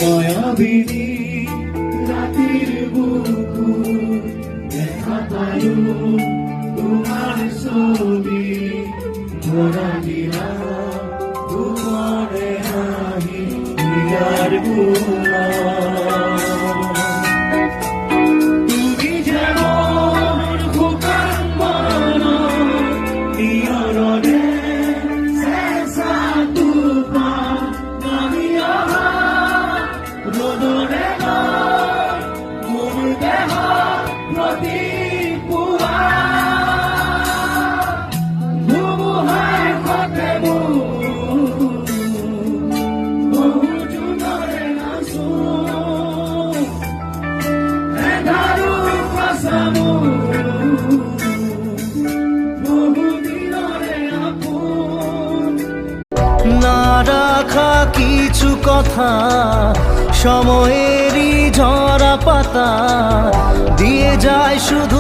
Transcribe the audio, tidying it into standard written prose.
মায়াবিনী রাতের বুকুর দেখা পায়ু তোমার ছবি ভরা দিলা তোমারে নাহি দিয়ার গুণা তুমি যেমন হুকাম মানো নিয়রণে শেষা তুফান নামিয়া রোদরে মোর দেহ প্রতি পুয়া ধুমুহার পথে বহু জুনরে নাচো এধারু পাসামু বহু দিনরে আপন না রাখা কিছু কথা সময়েরই ঝরা পাতা দিয়ে যায় শুধু